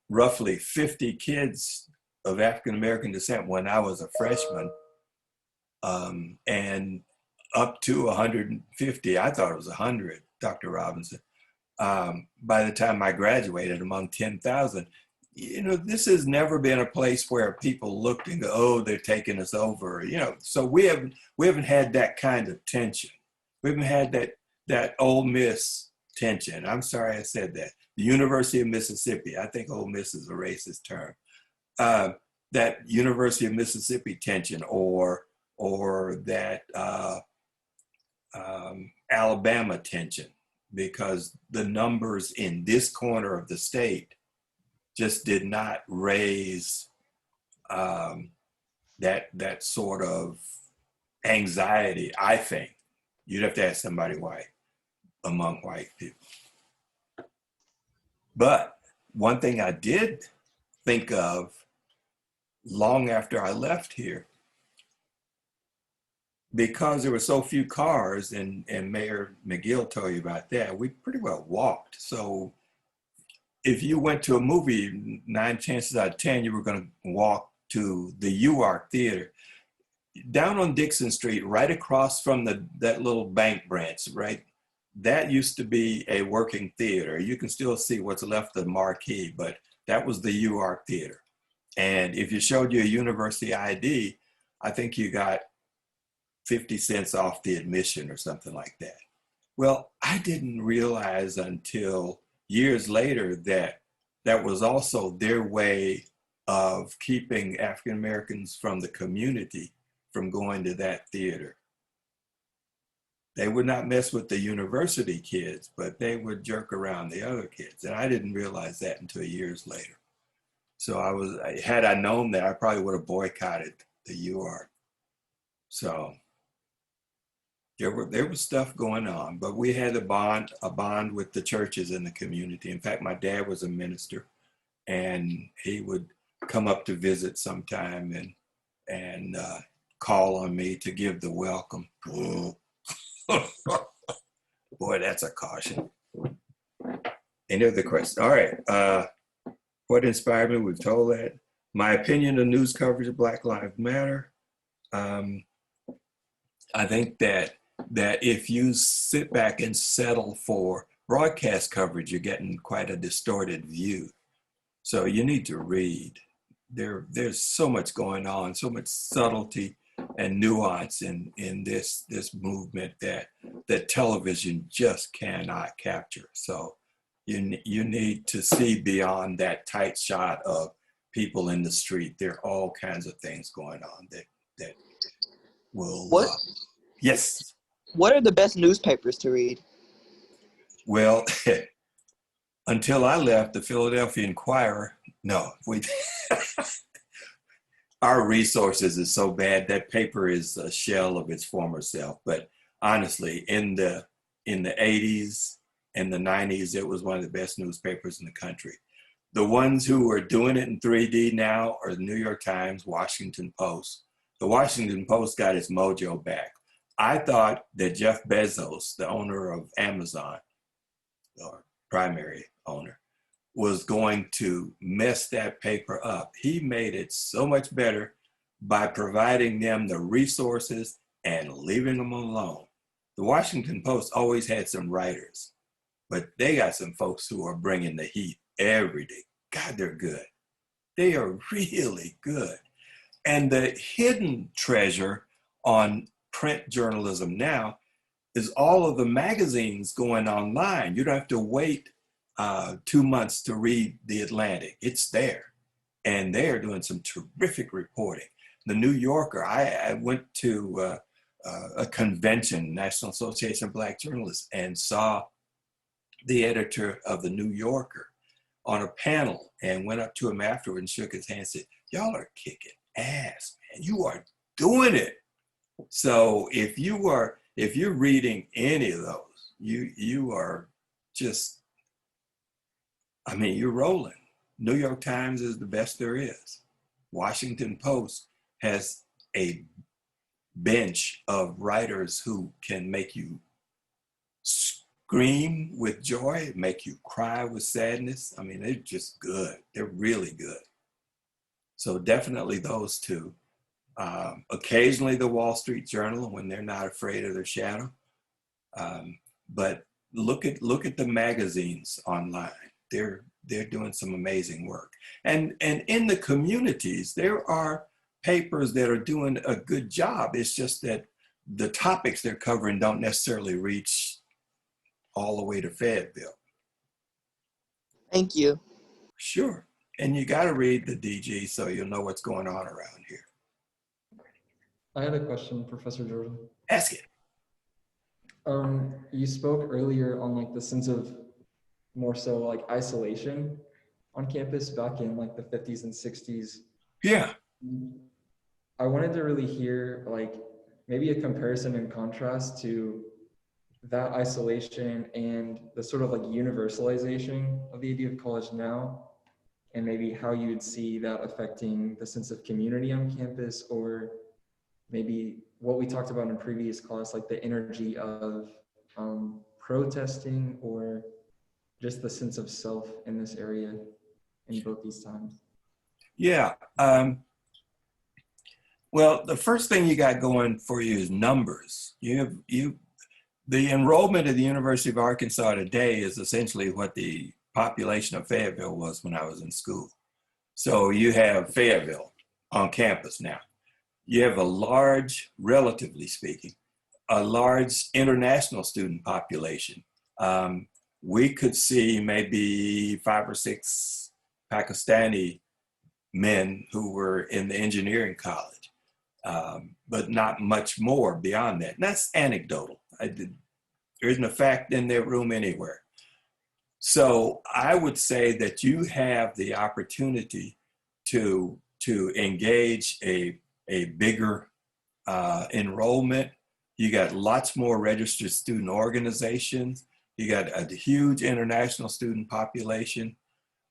roughly 50 kids of African-American descent when I was a freshman, and up to 150. I thought it was 100, Dr. Robinson. By the time I graduated, among 10,000. This has never been a place where people looked and go, oh, they're taking us over. So we haven't had that kind of tension. We haven't had that Ole Miss tension. I'm sorry I said that. The University of Mississippi. I think Ole Miss is a racist term. That University of Mississippi tension, or that Alabama tension, because the numbers in this corner of the state just did not raise that sort of anxiety. I think you'd have to ask somebody white, among white people. But one thing I did think of long after I left here, because there were so few cars, and Mayor McGill told you about that, we pretty well walked. So if you went to a movie, 9 chances out of 10, you were going to walk to the UARK Theater. Down on Dixon Street, right across from that little bank branch, right? That used to be a working theater. You can still see what's left of the marquee, but that was the UARK Theater. And if you showed your university ID, I think you got 50 cents off the admission or something like that. Well, I didn't realize until years later that that was also their way of keeping African Americans from the community from going to that theater. They would not mess with the university kids, but they would jerk around the other kids. And I didn't realize that until years later. So had I known that, I probably would have boycotted the UARK. So there was stuff going on, but we had a bond with the churches in the community. In fact, my dad was a minister, and he would come up to visit sometime and call on me to give the welcome. Boy, that's a caution. Any other questions? All right. What inspired me? We've told that. My opinion of news coverage of Black Lives Matter. I think that if you sit back and settle for broadcast coverage, you're getting quite a distorted view. So you need to read. There's so much going on, so much subtlety and nuance in this movement that television just cannot capture. So you need to see beyond that tight shot of people in the street. There are all kinds of things going on that will. What? Yes. What are the best newspapers to read? Well, until I left, the Philadelphia Inquirer. No, our resources is so bad. That paper is a shell of its former self. But honestly, in the 80s and the 90s, it was one of the best newspapers in the country. The ones who are doing it in 3D now are the New York Times, Washington Post. The Washington Post got its mojo back. I thought that Jeff Bezos, the owner of Amazon, or primary owner, was going to mess that paper up. He made it so much better by providing them the resources and leaving them alone. The Washington Post always had some writers, but they got some folks who are bringing the heat every day. God, they're good. They are really good. And the hidden treasure on print journalism now is all of the magazines going online. You don't have to wait 2 months to read The Atlantic. It's there. And they are doing some terrific reporting. The New Yorker, I went to a convention, National Association of Black Journalists, and saw the editor of the New Yorker on a panel and went up to him afterward and shook his hand and said, y'all are kicking ass, man. You are doing it. So if you're reading any of those, you are just, I mean, you're rolling. New York Times is the best there is. Washington Post has a bench of writers who can make you scream with joy, make you cry with sadness. I mean, they're just good. They're really good. So definitely those two. Occasionally the Wall Street Journal when they're not afraid of their shadow. But look at the magazines online. They're doing some amazing work. And in the communities, there are papers that are doing a good job. It's just that the topics they're covering don't necessarily reach all the way to Fayetteville. Thank you. Sure. And you got to read the DG so you'll know what's going on around here. I had a question, Professor Jordan. Ask it. You spoke earlier on like the sense of more so like isolation on campus back in like the 50s and 60s. Yeah. I wanted to really hear like maybe a comparison and contrast to that isolation and the sort of like universalization of the idea of college now, and maybe how you'd see that affecting the sense of community on campus, or maybe what we talked about in previous class, like the energy of protesting or just the sense of self in this area in both these times. Yeah. Well, the first thing you got going for you is numbers. The enrollment at the University of Arkansas today is essentially what the population of Fayetteville was when I was in school. So you have Fayetteville on campus now. You have a large, relatively speaking, a large international student population. We could see maybe 5 or 6 Pakistani men who were in the engineering college, but not much more beyond that. And that's anecdotal. There isn't a fact in their room anywhere. So I would say that you have the opportunity to engage a bigger enrollment. You got lots more registered student organizations. You got a huge international student population.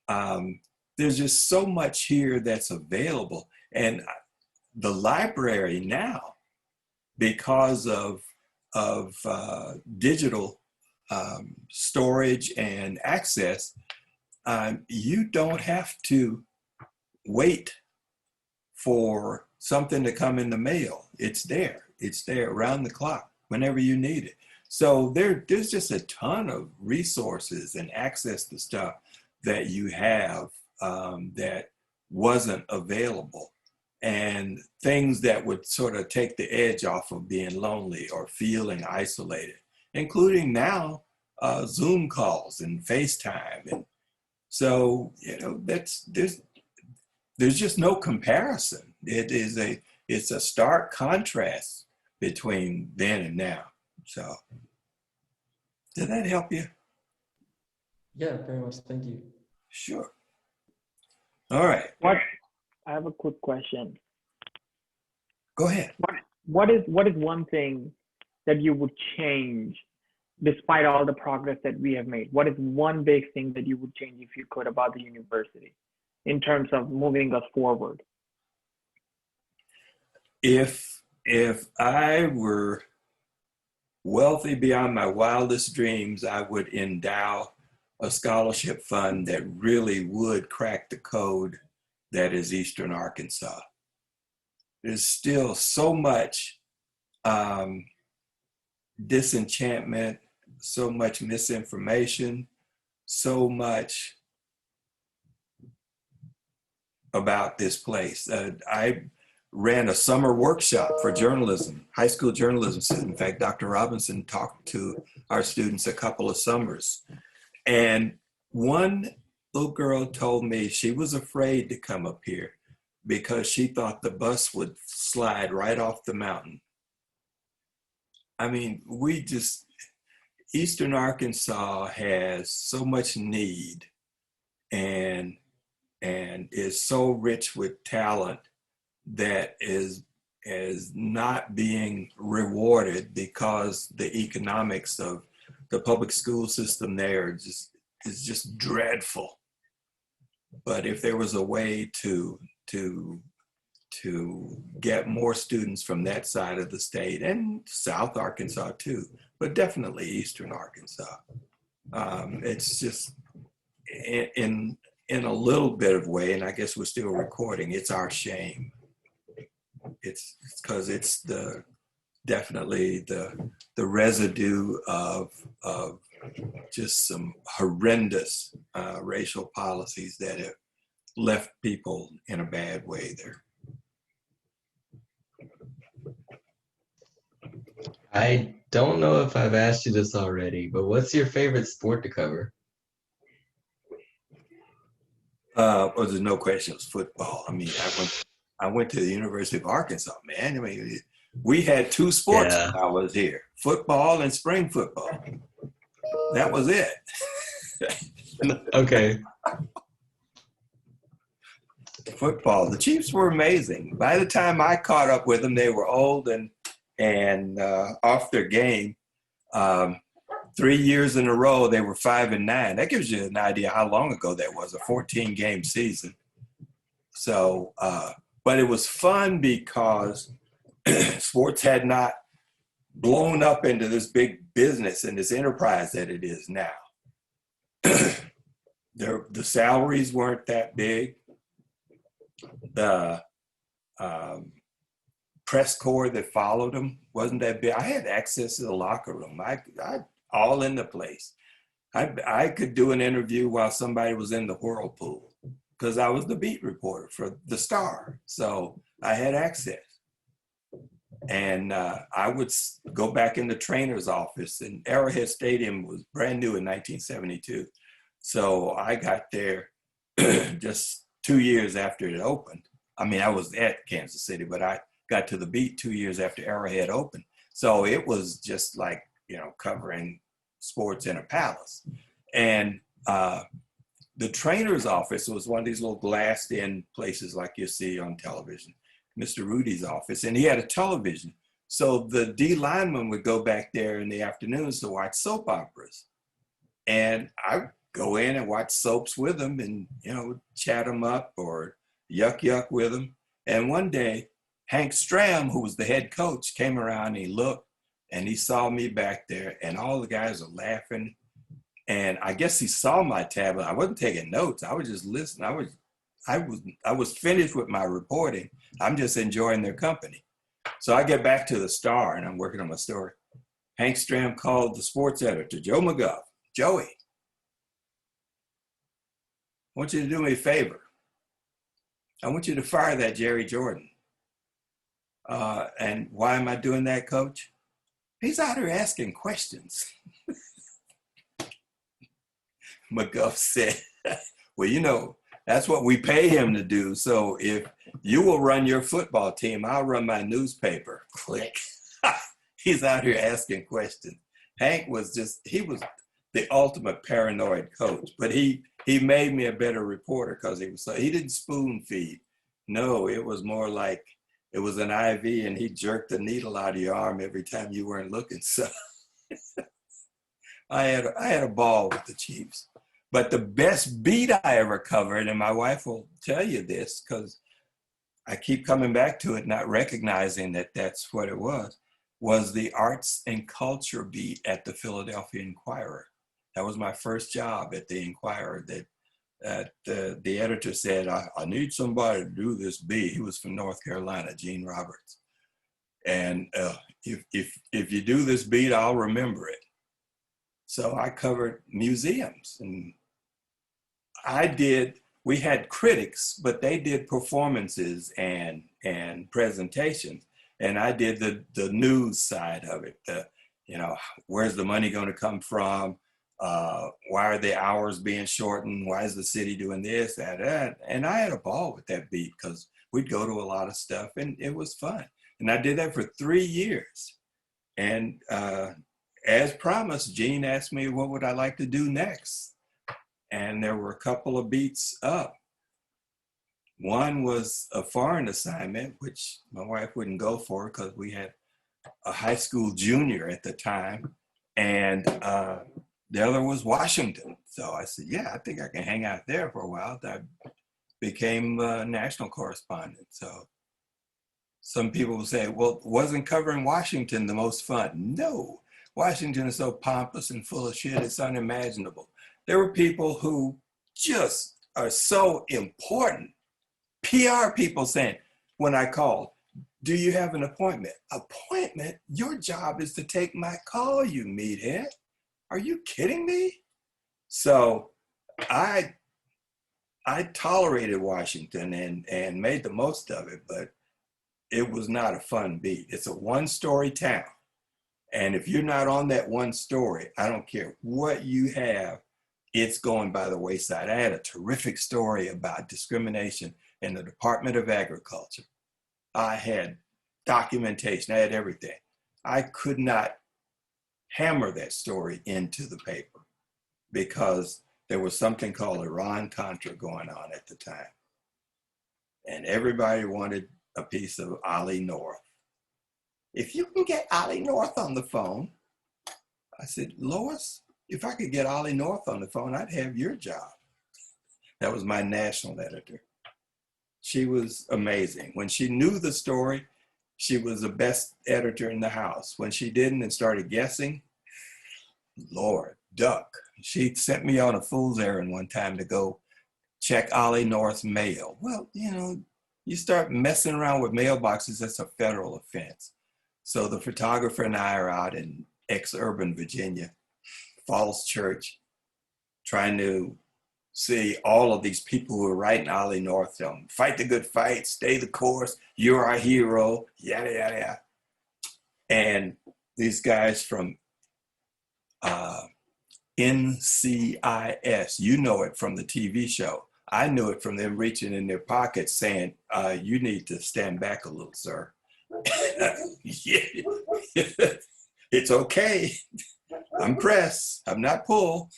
There's just so much here that's available. And the library now, because of digital storage and access, you don't have to wait for something to come in the mail. It's there. It's there around the clock whenever you need it. So there's just a ton of resources and access to stuff that you have that wasn't available, and things that would sort of take the edge off of being lonely or feeling isolated, including now Zoom calls and FaceTime. And so, there's just no comparison. It's a stark contrast between then and now. So did that help you? Yeah, very much. Thank you. Sure. All right. I have a quick question. Go ahead. What is one thing that you would change despite all the progress that we have made? What is one big thing that you would change if you could about the university in terms of moving us forward? If I were wealthy beyond my wildest dreams, I would endow a scholarship fund that really would crack the code that is Eastern Arkansas. There's still so much disenchantment, so much misinformation, so much about this place. I ran a summer workshop for journalism, high school journalism students. In fact, Dr. Robinson talked to our students a couple of summers. And one little girl told me she was afraid to come up here because she thought the bus would slide right off the mountain. I mean, Eastern Arkansas has so much need and is so rich with talent that is not being rewarded because the economics of the public school system there is just dreadful. But if there was a way to get more students from that side of the state, and South Arkansas too, but definitely Eastern Arkansas, it's just in a little bit of way, and I guess we're still recording, it's our shame. It's because it's definitely the residue of just some horrendous racial policies that have left people in a bad way there. I don't know if I've asked you this already, but what's your favorite sport to cover? Well, there's no question it was football. I mean, I went to the University of Arkansas, man. I mean, we had two sports Yeah. when I was here: football and spring football. That was it. Okay. Football. The Chiefs were amazing. By the time I caught up with them, they were old and off their game. 3 years in a row, they were 5-9. That gives you an idea how long ago that was, a 14-game season. So, but it was fun because sports had not blown up into this big business and this enterprise that it is now. The salaries weren't that big. The press corps that followed them wasn't that big. I had access to the locker room. I all in the place. I could do an interview while somebody was in the whirlpool because I was the beat reporter for the Star. So I had access. And I would go back in the trainer's office, and Arrowhead Stadium was brand new in 1972. So I got there just 2 years after it opened. I mean, I was at Kansas City, but I got to the beat 2 years after Arrowhead opened. So it was just like, covering sports in a palace. And the trainer's office was one of these little glassed-in places like you see on television, Mr. Rudy's office, and he had a television. So the D lineman would go back there in the afternoons to watch soap operas. And I go in and watch soaps with them and, chat them up or yuck with them. And one day, Hank Stram, who was the head coach, came around and he looked and he saw me back there and all the guys were laughing. And I guess he saw my tablet. I wasn't taking notes. I was just listening. I was finished with my reporting. I'm just enjoying their company. So I get back to the Star and I'm working on my story. Hank Stram called the sports editor, Joe McGuff. Joey, I want you to do me a favor. I want you to fire that Jerry Jordan. And why am I doing that, Coach? He's out here asking questions. McGuff said, well, that's what we pay him to do. So if you will run your football team, I'll run my newspaper. Click. He's out here asking questions. Hank was he was the ultimate paranoid coach, but he made me a better reporter because he didn't spoon feed. No, it was more like it was an IV and he jerked the needle out of your arm every time you weren't looking. So I had a ball with the Chiefs. But the best beat I ever covered, and my wife will tell you this because I keep coming back to it, not recognizing that that's what it was the arts and culture beat at the Philadelphia Inquirer. That was my first job at the Inquirer. That the editor said, I need somebody to do this beat. He was from North Carolina, Gene Roberts. And if you do this beat, I'll remember it. So I covered museums, and we had critics, but they did performances and presentations. And I did the news side of it. Where's the money going to come from? Why are the hours being shortened? Why is the city doing this, that? And I had a ball with that beat because we'd go to a lot of stuff and it was fun. And I did that for 3 years. And as promised, Gene asked me, what would I like to do next? And there were a couple of beats up. One was a foreign assignment, which my wife wouldn't go for because we had a high school junior at the time. And the other was Washington. So I said, yeah, I think I can hang out there for a while. I became a national correspondent. So some people will say, well, wasn't covering Washington the most fun? No, Washington is so pompous and full of shit, it's unimaginable. There were people who just are so important. PR people saying, when I called, do you have an appointment? Appointment? Your job is to take my call, you meathead. Are you kidding me? So I tolerated Washington and made the most of it, but it was not a fun beat. It's a one-story town. And if you're not on that one story, I don't care what you have, it's going by the wayside. I had a terrific story about discrimination in the Department of Agriculture. I had documentation, I had everything. I could not hammer that story into the paper because there was something called Iran-Contra going on at the time. And everybody wanted a piece of Ollie North. If you can get Ollie North on the phone, I said, Lois, if I could get Ollie North on the phone, I'd have your job. That was my national editor. She was amazing. When she knew the story, she was the best editor in the house. When she didn't and started guessing, Lord, duck. She sent me on a fool's errand one time to go check Ollie North's mail. Well, you start messing around with mailboxes, that's a federal offense. So the photographer and I are out in ex-urban Virginia, Falls Church, trying to see all of these people who are writing Ollie North, fight the good fight, stay the course, you're our hero, yada, yada, yada. And these guys from NCIS, you know it from the TV show. I knew it from them reaching in their pockets saying, you need to stand back a little, sir. It's okay. I'm press. I'm not pull.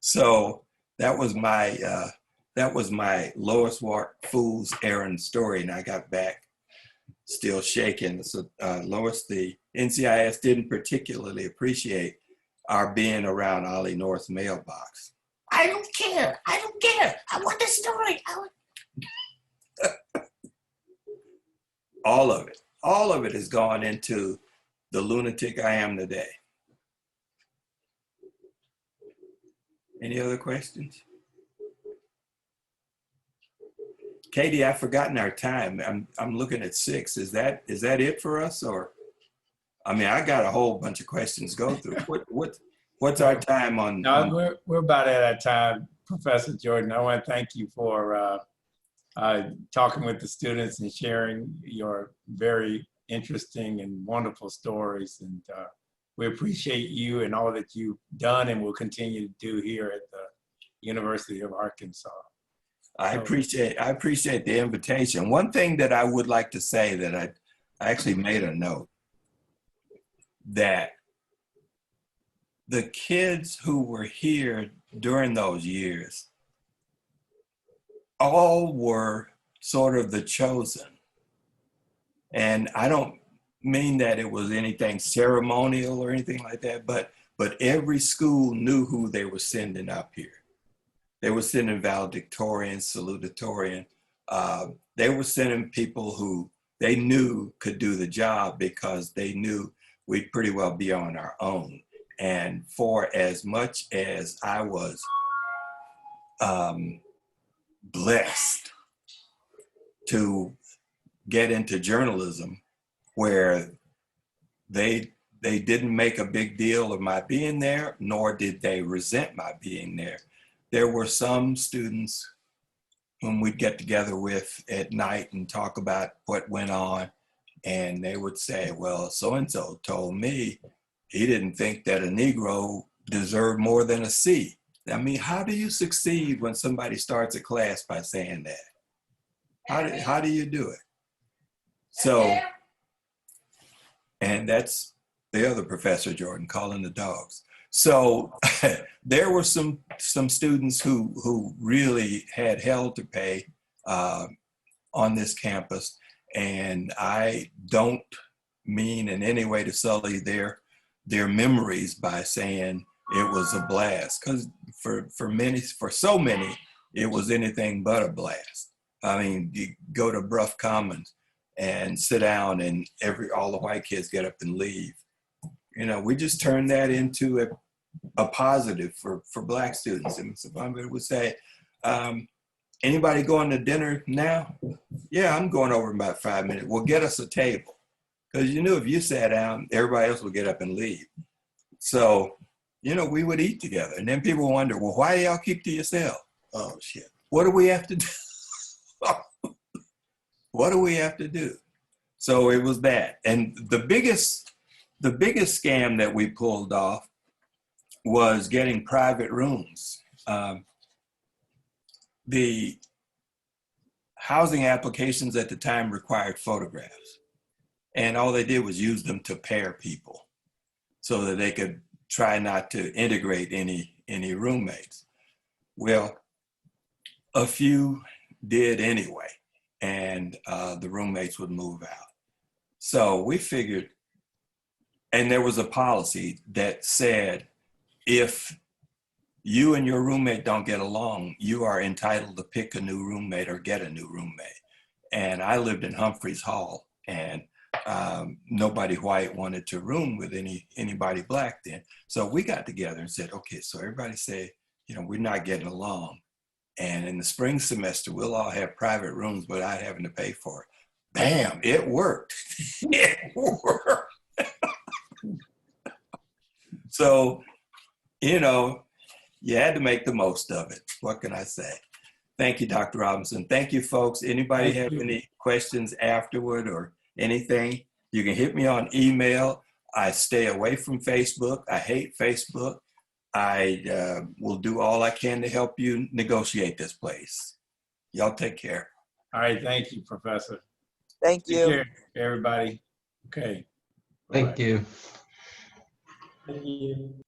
So that was my Lois Wart fool's errand story, and I got back still shaking. So Lois, the NCIS didn't particularly appreciate our being around Ollie North's mailbox. I don't care. I don't care. I want the story. All of it has gone into the lunatic I am today. Any other questions? Katie, I've forgotten our time. I'm looking at 6. Is that it for us, or? I mean, I got a whole bunch of questions to go through. What's our time on? No, we're about at our time, Professor Jordan. I want to thank you for talking with the students and sharing your very interesting and wonderful stories. And we appreciate you and all that you've done and will continue to do here at the University of Arkansas. I appreciate the invitation. One thing that I would like to say that I actually made a note that the kids who were here during those years all were sort of the chosen. And I don't mean that it was anything ceremonial or anything like that, but but every school knew who they were sending up here. They were sending valedictorian, salutatorian. They were sending people who they knew could do the job because they knew we'd pretty well be on our own. And for as much as I was blessed to get into journalism, where they didn't make a big deal of my being there, nor did they resent my being there. There were some students whom we'd get together with at night and talk about what went on. And they would say, well, so-and-so told me he didn't think that a Negro deserved more than a C. I mean, how do you succeed when somebody starts a class by saying that? How do you do it? So, and that's the other Professor Jordan calling the dogs. So there were some students who really had hell to pay on this campus. And I don't mean in any way to sully their memories by saying it was a blast, because for so many, it was anything but a blast. I mean, you go to Bruff Commons and sit down and all the white kids get up and leave. You know, we just turned that into a positive for Black students. And somebody would say, anybody going to dinner now? Yeah, I'm going over in about 5 minutes. Well, get us a table. Because you knew if you sat down, everybody else would get up and leave. So, you know, we would eat together. And then people wonder, well, why do y'all keep to yourself? Oh, shit. What do we have to do? What do we have to do? So it was that. And the biggest scam that we pulled off was getting private rooms. The housing applications at the time required photographs. And all they did was use them to pair people so that they could try not to integrate any roommates. Well, a few did anyway, and the roommates would move out. So we figured, and there was a policy that said, if you and your roommate don't get along, you are entitled to pick a new roommate or get a new roommate. And I lived in Humphreys Hall, and nobody white wanted to room with anybody Black then. So we got together and said, okay, so everybody say, you know, we're not getting along. And in the spring semester, we'll all have private rooms without having to pay for it. Bam, it worked. It worked. So, you know, you had to make the most of it. What can I say? Thank you, Dr. Robinson. Thank you, folks. Anybody have any questions afterward or anything, you can hit me on email. I stay away from Facebook. I hate Facebook. I will do all I can to help you negotiate this place. Y'all take care. All right, thank you, Professor. Thank Take you. care, everybody. Okay. Thank Bye-bye. you. Thank you.